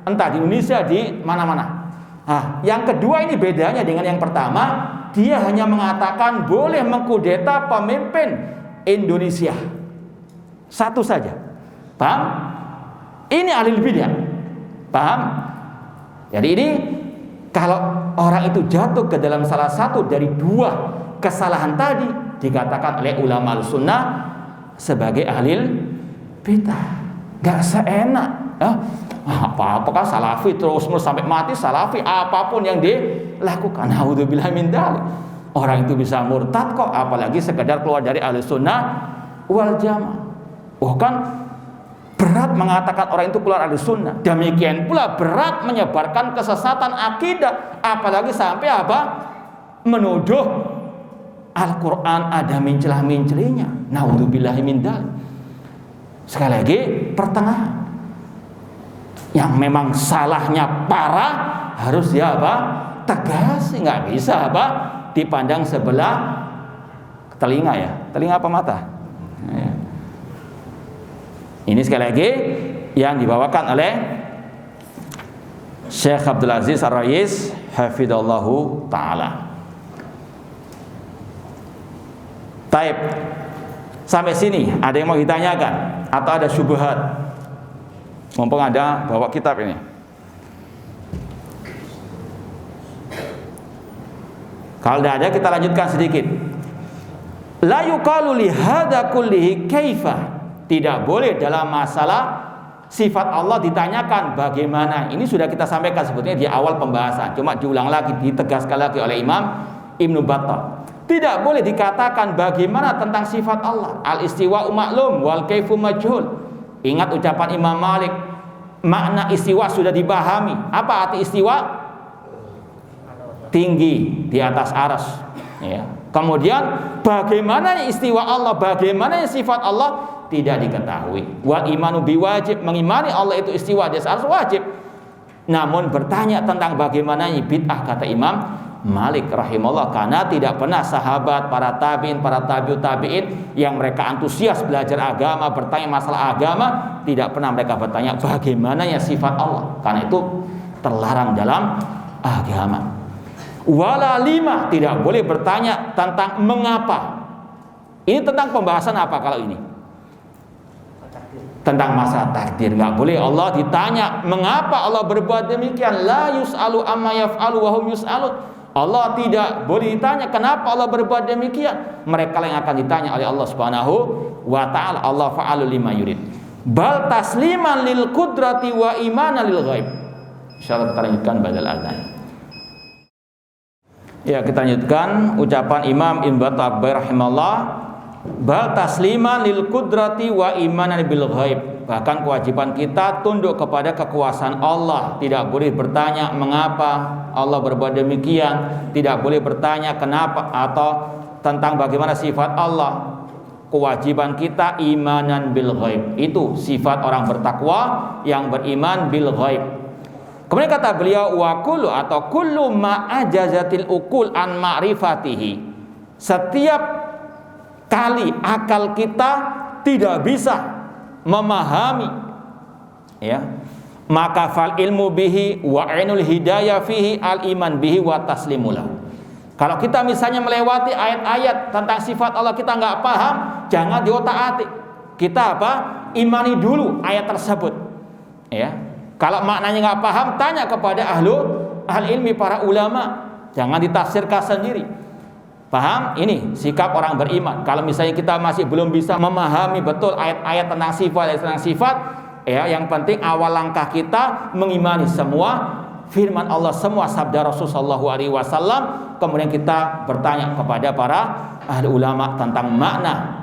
entah di Indonesia, di mana-mana. Nah, yang kedua ini bedanya dengan yang pertama. Dia hanya mengatakan boleh mengkudeta pemimpin Indonesia, satu saja. Paham? Ini ahli bidah. Paham? Jadi ini kalau orang itu jatuh ke dalam salah satu dari dua kesalahan tadi, dikatakan oleh ulama Ahlussunnah sebagai ahli bidah. Gak seenak ya? Apa-apakah salafi terus sampai mati salafi, apapun yang dilakukan, naudzubillah min dzalik. Orang itu bisa murtad kok, apalagi sekedar keluar dari Ahlussunnah wal Jamaah. Kan berat mengatakan orang itu keluar Ahlussunnah. Demikian pula berat menyebarkan kesesatan akidah, apalagi sampai apa? Menuduh Al-Qur'an ada mencelah-mencelinya. Naudzubillah min dzalik. Sekali lagi, pertengahan. Yang memang salahnya parah harus dia apa? Tegas, nggak bisa apa? Dipandang sebelah telinga ya. Telinga apa mata? Ya. Ini sekali lagi yang dibawakan oleh Syekh Abdul Aziz Ar-Rais hafidhallahu taala. Taib. Sampai sini ada yang mau ditanyakan atau ada syubhat? Mumpung ada bawa kitab ini. Kalau tidak ada, kita lanjutkan sedikit. La yuqalu li hadza kullihi kaifa. Tidak boleh dalam masalah sifat Allah ditanyakan bagaimana. Ini sudah kita sampaikan sebetulnya di awal pembahasan, cuma diulang lagi, ditegaskan lagi oleh Imam Ibnu Battah. Tidak boleh dikatakan bagaimana tentang sifat Allah. Al-istiwa'u ma'lum wal kaifu majhul. Ingat ucapan Imam Malik, makna istiwa sudah dipahami. Apa arti istiwa? Tinggi di atas arsy. Ya. Kemudian bagaimana istiwa Allah, bagaimana sifat Allah tidak diketahui. Wal imanu biwajib, mengimani Allah itu istiwa di atas arsy wajib. Namun bertanya tentang bagaimana bid'ah, kata Imam Malik rahimahullah, karena tidak pernah sahabat, para tabi'in, para tabi'ut tabi'in yang mereka antusias belajar agama, bertanya masalah agama, tidak pernah mereka bertanya bagaimana sifat Allah, karena itu terlarang dalam agama. Wala lima, tidak boleh bertanya tentang mengapa. Ini tentang pembahasan apa kalau ini? Tentang masalah takdir. Nggak boleh Allah ditanya mengapa Allah berbuat demikian. La yus'alu amma yaf'alu wa hum yus'alun. Allah tidak boleh ditanya kenapa Allah berbuat demikian. Mereka yang akan ditanya oleh Allah Subhanahu wa taala. Allah fa'alu lima yurid. Bal tasliman lil qudrati wa imanan lil ghaib. Insyaallah kita lanjutkan badal adzan. Ya, kita lanjutkan ucapan Imam Ibnu Battal rahimahullah, bal tasliman lil qudrati wa imanan bil ghaib. Bahkan kewajiban kita tunduk kepada kekuasaan Allah. Tidak boleh bertanya mengapa Allah berbuat demikian, tidak boleh bertanya kenapa atau tentang bagaimana sifat Allah. Kewajiban kita imanan bil ghaib. Itu sifat orang bertakwa yang beriman bil ghaib. Kemudian kata beliau, wa kullu atau kullu ma ajazatil ukul an ma'rifatihi. Setiap kali akal kita tidak bisa memahami, ya, maka fal ilmu bihi wa ainul hidayah fihi al iman bihi wa taslimulah. Kalau kita misalnya melewati ayat-ayat tentang sifat Allah kita nggak paham, jangan diotak-atik. Kita apa? Imani dulu ayat tersebut, ya. Kalau maknanya nggak paham, tanya kepada ahli ilmi, para ulama. Jangan ditafsirkan sendiri. Paham? Ini sikap orang beriman. Kalau misalnya kita masih belum bisa memahami betul ayat-ayat tentang sifat, ya, yang penting awal langkah kita mengimani semua firman Allah, semua sabda Rasulullah SAW. Kemudian kita bertanya kepada para ahli ulama tentang makna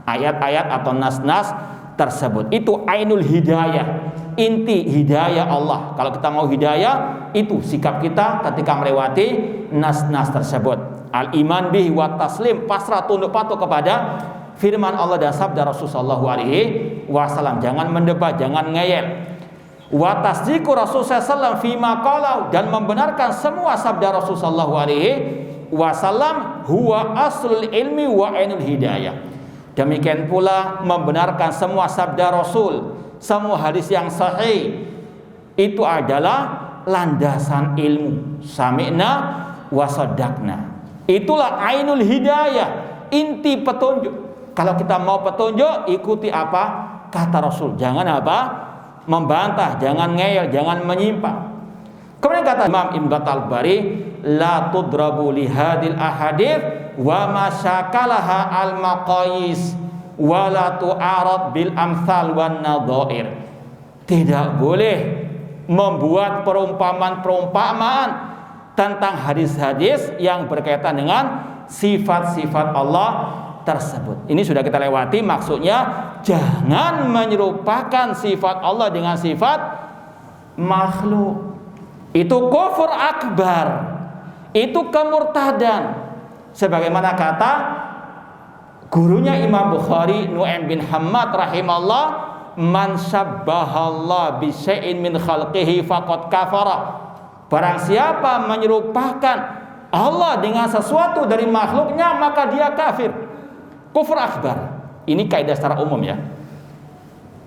ayat-ayat atau nas-nas tersebut. Itu ainul hidayah, inti hidayah Allah. Kalau kita mau hidayah, itu sikap kita ketika melewati nas-nas tersebut. Al-iman bihi wa taslim, pasrah tunduk patuh kepada firman Allah dan sabda Rasulullah SAW. Jangan mendebat, jangan ngeyel. Wa tasdiqu Rasulullah SAW fima qalau, dan membenarkan semua sabda Rasulullah SAW. Huwa aslul ilmi wa ainul hidayah. Demikian pula membenarkan semua sabda Rasul, semua hadis yang sahih, itu adalah landasan ilmu. Sami'na wa saddaqna. Itulah ainul hidayah, inti petunjuk. Kalau kita mau petunjuk, ikuti apa kata Rasul. Jangan apa? Membantah, jangan ngeyel, jangan menyimpang. Kemudian kata Imam Ibnu Battal Bari, la tudrabu li hadil ahadits wa masyakalaha al maqayis wa la tu'arad bil amsal wan nadhair. Tidak boleh membuat perumpamaan-perumpamaan tentang hadis-hadis yang berkaitan dengan sifat-sifat Allah tersebut. Ini sudah kita lewati, maksudnya jangan menyerupakan sifat Allah dengan sifat makhluk. Itu kufur akbar, itu kemurtadan. Sebagaimana kata gurunya Imam Bukhari, Nu'aim bin Hammad rahimahullah, man syabbahallah bi syai'in min khalqihi faqad kafara. Barang siapa menyerupakan Allah dengan sesuatu dari makhluknya, maka dia kafir. Kufur akbar. Ini kaidah secara umum, ya.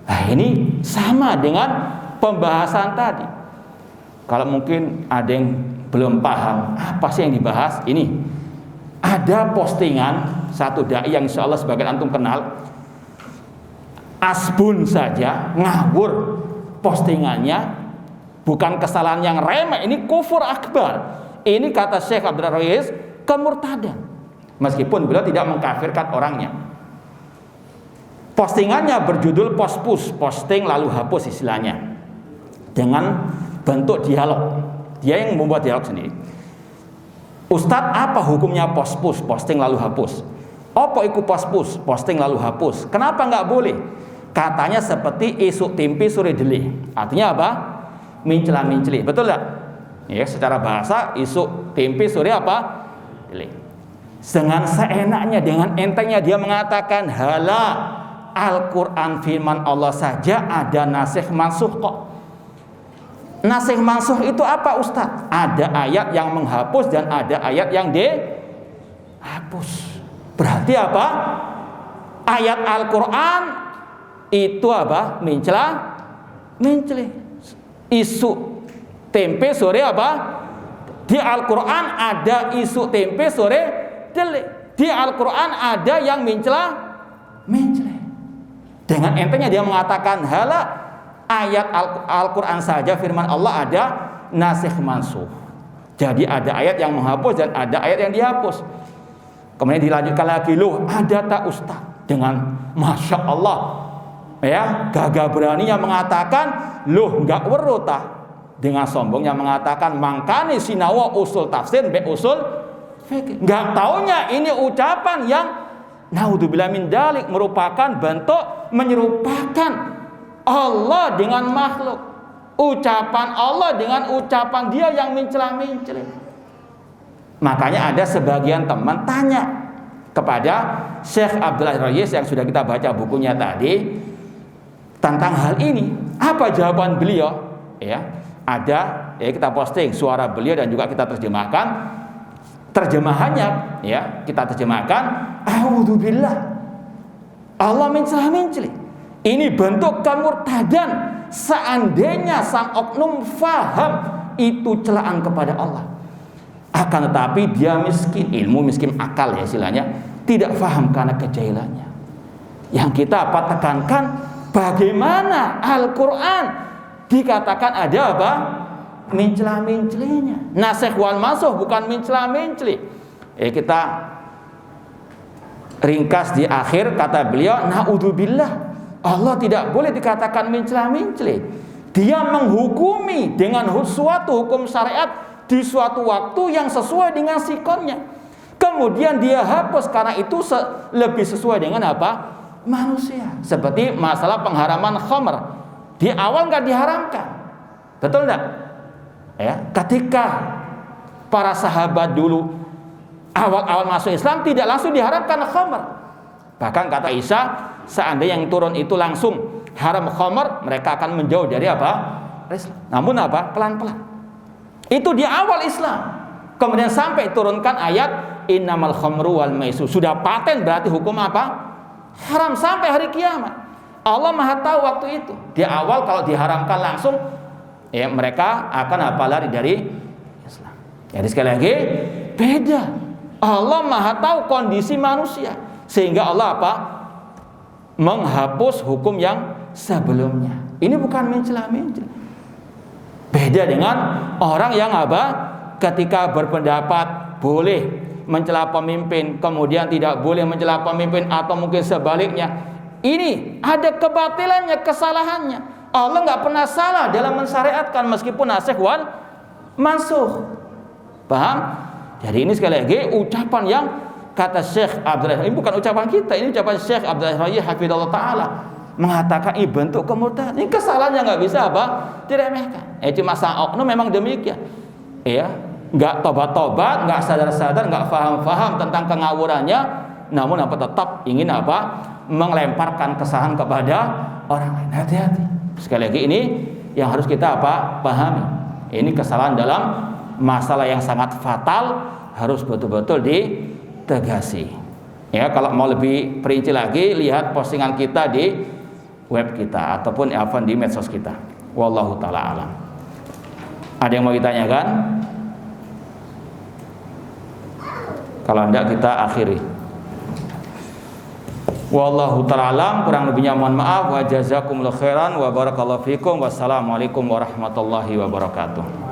Nah, ini sama dengan pembahasan tadi. Kalau mungkin ada yang belum paham apa sih yang dibahas, ini ada postingan satu dai yang insya Allah sebagian antum kenal, asbun saja ngawur postingannya, bukan kesalahan yang remeh, ini kufur akbar. Ini kata Syekh Abdul Rais kemurtadan, meskipun beliau tidak mengkafirkan orangnya. Postingannya berjudul post-push, posting lalu hapus istilahnya, dengan bentuk dialog. Dia yang membuat dialog sendiri. Ustadz, apa hukumnya post-push, posting lalu hapus? Apa itu post-push, posting lalu hapus? Kenapa nggak boleh? Katanya seperti isuk timpi suri deli. Artinya apa? Mencela-menceli. Betul nggak? Ya, secara bahasa isuk timpi suri apa? Deli. Dengan seenaknya, dengan entengnya dia mengatakan, hala, Al-Quran firman Allah saja ada nasikh mansuh kok. Nasikh mansuh itu apa, Ustaz? Ada ayat yang menghapus dan ada ayat yang dihapus. Berarti apa? Ayat Al-Quran itu apa? Mencela, mencela. Isu tempe sore apa? Di Al-Quran ada isu tempe sore dele. Di Al-Quran ada yang mencela, mencela. Dengan entengnya dia mengatakan, hala, ayat Al-Quran saja firman Allah ada nasikh mansuh. Jadi ada ayat yang menghapus dan ada ayat yang dihapus. Kemudian dilanjutkan lagi, loh ada tak Ustaz? Dengan Masya Allah, ya, gagah beraninya mengatakan, loh enggak weruh tak? Dengan sombongnya mengatakan, mangkani sinawa usul tafsir be usul fikih. Nggak taunya ini ucapan yang naudzubillah min dzalik, merupakan bentuk menyerupakan Allah dengan makhluk. Ucapan Allah dengan ucapan dia yang mencela-mencela. Makanya ada sebagian teman tanya kepada Syekh Abdul Rayis yang sudah kita baca bukunya tadi tentang hal ini. Apa jawaban beliau? Ya, ada ya, kita posting suara beliau dan juga kita terjemahkan. Terjemahannya ya, kita terjemahkan, a'udzubillah, Allah mencela-mencela. Ini bentuk kemurtadan. Seandainya sang oknum faham itu celaan kepada Allah, akan tetapi dia miskin ilmu, miskin akal ya istilahnya, tidak faham karena kejahilannya. Yang kita tekankan, bagaimana Al-Quran dikatakan ada apa? Mencela-mencelanya. Nasikh wal mansukh bukan mencela-mencela. Kita ringkas di akhir kata beliau, naudzubillah, Allah tidak boleh dikatakan mencela-mencela. Dia menghukumi dengan suatu hukum syariat di suatu waktu yang sesuai dengan sikonnya. Kemudian dia hapus karena itu lebih sesuai dengan apa? Manusia. Seperti masalah pengharaman khamr. Di awal nggak diharamkan. Betul enggak? Ya, ketika para sahabat dulu awal-awal masuk Islam tidak langsung diharamkan khamr. Bahkan kata Isa, seandainya yang turun itu langsung haram khamr, mereka akan menjauh dari apa? Islam. Namun apa? Pelan-pelan. Itu di awal Islam. Kemudian sampai turunkan ayat innamal khamru wal maisur. Sudah paten berarti hukum apa? Haram sampai hari kiamat. Allah Maha tahu waktu itu. Di awal kalau diharamkan langsung, ya mereka akan apa? Lari dari Islam. Jadi sekali lagi beda. Allah Maha tahu kondisi manusia, sehingga Allah apa? Menghapus hukum yang sebelumnya. Ini bukan mencela-mencela. Beda dengan orang yang apa? Ketika berpendapat boleh mencela pemimpin, kemudian tidak boleh mencela pemimpin, atau mungkin sebaliknya. Ini ada kebatilannya, kesalahannya. Allah nggak pernah salah dalam mensyariatkan meskipun nasikh wal mansukh. Paham? Jadi ini sekali lagi ucapan yang kata Syekh Abdul Rahim, ini bukan ucapan kita, ini ucapan Syekh Abdul Rahim hafizallahu taala, mengatakan ini bentuk kemurtadan. Ini kesalahan yang nggak bisa apa? Diremehkan. Cuma sang oknum memang demikian. Ya, nggak tobat-tobat, nggak sadar-sadar, nggak faham-faham tentang ngawurannya, namun apa tetap ingin apa? Melemparkan kesalahan kepada orang lain. Hati-hati. Sekali lagi ini yang harus kita apa? Pahami. Ini kesalahan dalam masalah yang sangat fatal, harus betul-betul ditegasi. Ya, kalau mau lebih perinci lagi, lihat postingan kita di web kita ataupun di medsos kita. Wallahu taala alam. Ada yang mau ditanyakan? Kalau enggak kita akhiri. Wallahu taala alam, kurang lebihnya mohon maaf. Wa jazakumullahu khairan wa barakallahu fikum. Wassalamualaikum warahmatullahi wabarakatuh.